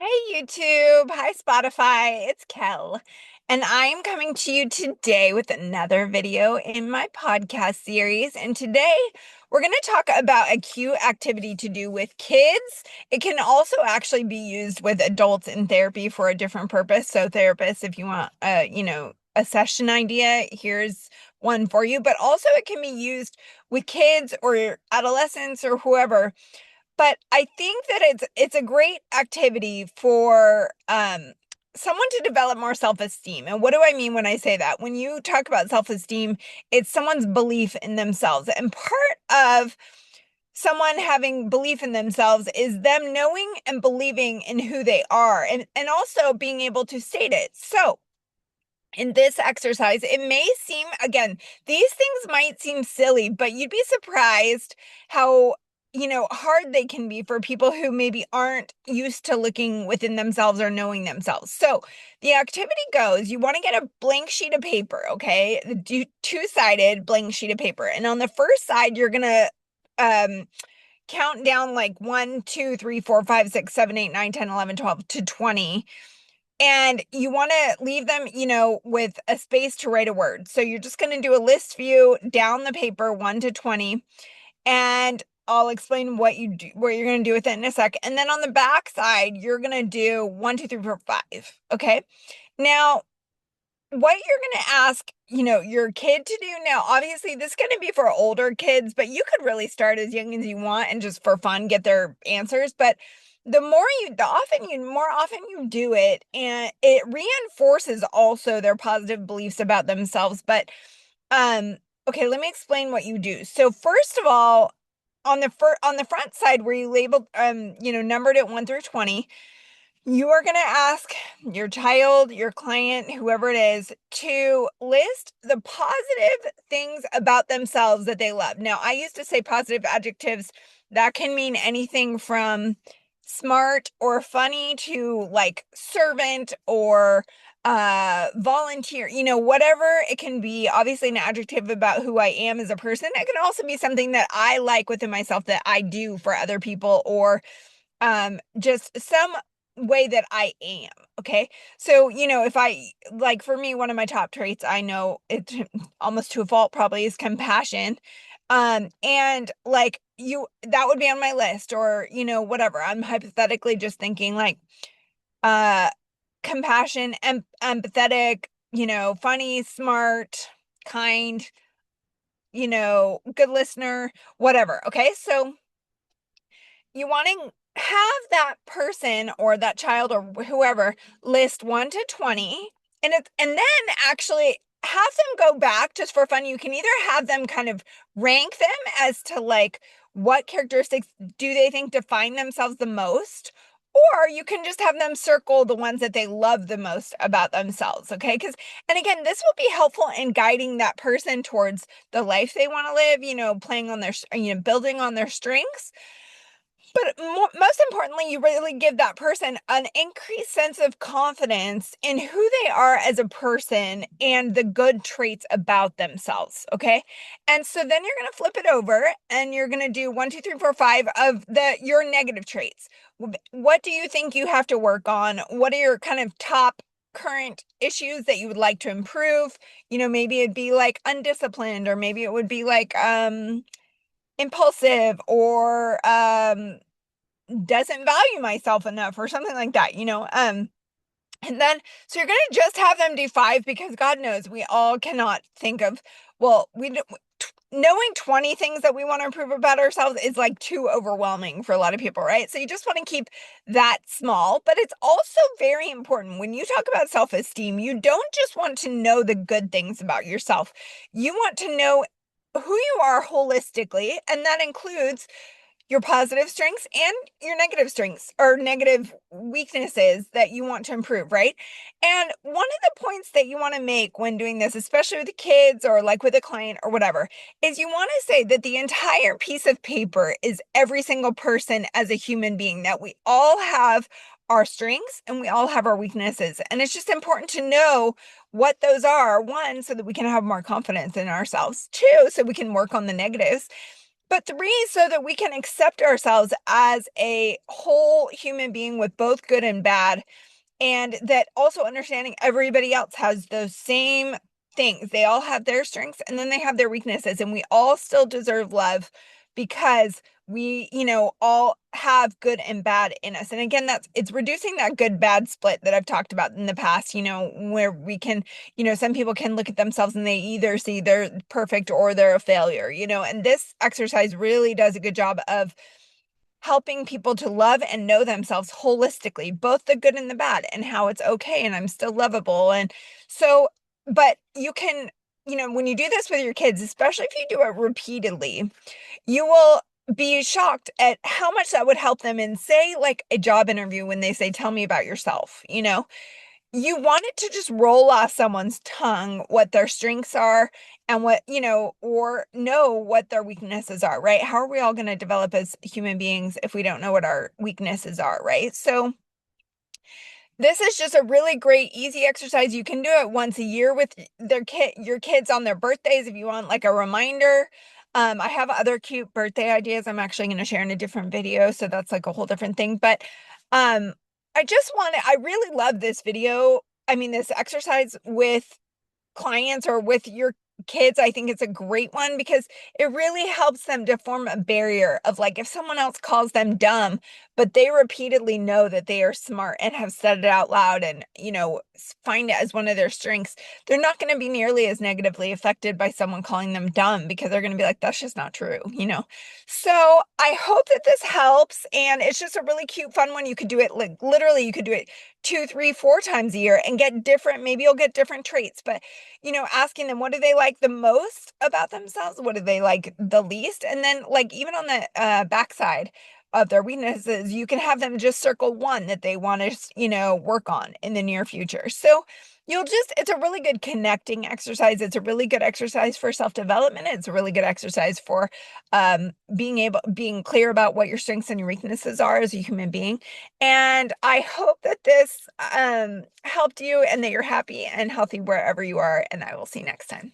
Hey YouTube, hi Spotify, it's Kel, and I'm coming to you today with another video in my podcast series. And today we're going to talk about a cute activity to do with kids. It can also actually be used with adults in therapy for a different purpose. So therapists, if you want a session idea, here's one for you. But also it can be used with kids or adolescents or whoever, but I think that it's a great activity for someone to develop more self-esteem. And what do I mean when I say that? When you talk about self-esteem, it's someone's belief in themselves. And part of someone having belief in themselves is them knowing and believing in who they are, and also being able to state it. So in this exercise, it may seem, again, these things might seem silly, but you'd be surprised how, hard they can be for people who maybe aren't used to looking within themselves or knowing themselves. So the activity goes, you want to get a blank sheet of paper, okay? The two-sided blank sheet of paper. And on the first side, you're going to count down like 1, 2, 3, 4, 5, 6, 7, 8, 9, 10, 11, 12 to 20. And you want to leave them, with a space to write a word. So you're just going to do a list view down the paper, 1 to 20. And I'll explain what you're going to do with it in a sec. And then on the back side, you're going to do 1, 2, 3, 4, 5. Okay. Now, what you're going to ask, your kid to do now, obviously this is going to be for older kids, but you could really start as young as you want and just for fun get their answers. But more often you do it, and it reinforces also their positive beliefs about themselves. But okay, let me explain what you do. So first of all, on the front side where you labeled numbered it 1 through 20, you are going to ask your child, your client, whoever it is, to list the positive things about themselves that they love. Now, I used to say positive adjectives. That can mean anything from smart or funny to like servant or volunteer, whatever it can be. Obviously an adjective about who I am as a person. It can also be something that I like within myself that I do for other people, or just some way that I am. Okay. So, if I like, for me, one of my top traits, I know it almost to a fault probably, is compassion. And like that would be on my list, or, whatever. I'm hypothetically just thinking like, uh, compassion, empathetic, funny, smart, kind, good listener, whatever. Okay. So, you want to have that person or that child or whoever list 1 to 20, and then actually have them go back just for fun. You can either have them kind of rank them as to like what characteristics do they think define themselves the most, or you can just have them circle the ones that they love the most about themselves. Okay, because, and again, this will be helpful in guiding that person towards the life they want to live, playing on their, building on their strengths. But most importantly, you really give that person an increased sense of confidence in who they are as a person and the good traits about themselves. Okay. And so then you're going to flip it over and you're going to do 1, 2, 3, 4, 5 of your negative traits. What do you think you have to work on? What are your kind of top current issues that you would like to improve? Maybe it'd be like undisciplined, or maybe it would be like, impulsive, or doesn't value myself enough, or something like that, and then so you're going to just have them do 5, because God knows we all cannot think of, well, knowing 20 things that we want to improve about ourselves is like too overwhelming for a lot of people, right? So you just want to keep that small. But it's also very important when you talk about self-esteem, you don't just want to know the good things about yourself. You want to know who you are holistically, and that includes your positive strengths and your negative strengths or negative weaknesses that you want to improve, right? And one of the points that you want to make when doing this, especially with the kids or like with a client or whatever, is you want to say that the entire piece of paper is every single person as a human being, that we all have our strengths and we all have our weaknesses. And it's just important to know what those are. One, so that we can have more confidence in ourselves. Two, so we can work on the negatives. But three, so that we can accept ourselves as a whole human being with both good and bad, and that also understanding everybody else has those same things. They all have their strengths and then they have their weaknesses, and we all still deserve love because we, all have good and bad in us. And again, it's reducing that good bad split that I've talked about in the past, where we can, some people can look at themselves and they either see they're perfect or they're a failure, and this exercise really does a good job of helping people to love and know themselves holistically, both the good and the bad, and how it's okay and I'm still lovable. And so, but you can, when you do this with your kids, especially if you do it repeatedly, you will be shocked at how much that would help them in, say, like a job interview when they say, "Tell me about yourself." You want it to just roll off someone's tongue what their strengths are and or know what their weaknesses are, right? How are we all going to develop as human beings if we don't know what our weaknesses are, right? So this is just a really great, easy exercise. You can do it once a year with your kids on their birthdays if you want like a reminder. I have other cute birthday ideas I'm actually going to share in a different video, so that's like a whole different thing. But um, I really love this video. I mean, this exercise with clients or with your kids. I think it's a great one because it really helps them to form a barrier of like if someone else calls them dumb, but they repeatedly know that they are smart and have said it out loud and, find it as one of their strengths, they're not going to be nearly as negatively affected by someone calling them dumb because they're going to be like, that's just not true. So I hope that this helps. And it's just a really cute, fun one. You could do it like literally, you could do it 2, 3, 4 times a year and get different, maybe you'll get different traits, but asking them what do they like the most about themselves? What do they like the least? And then like even on the backside of their weaknesses, you can have them just circle one that they want to, work on in the near future. So it's a really good connecting exercise. It's a really good exercise for self-development. It's a really good exercise for being clear about what your strengths and your weaknesses are as a human being. And I hope that this helped you and that you're happy and healthy wherever you are. And I will see you next time.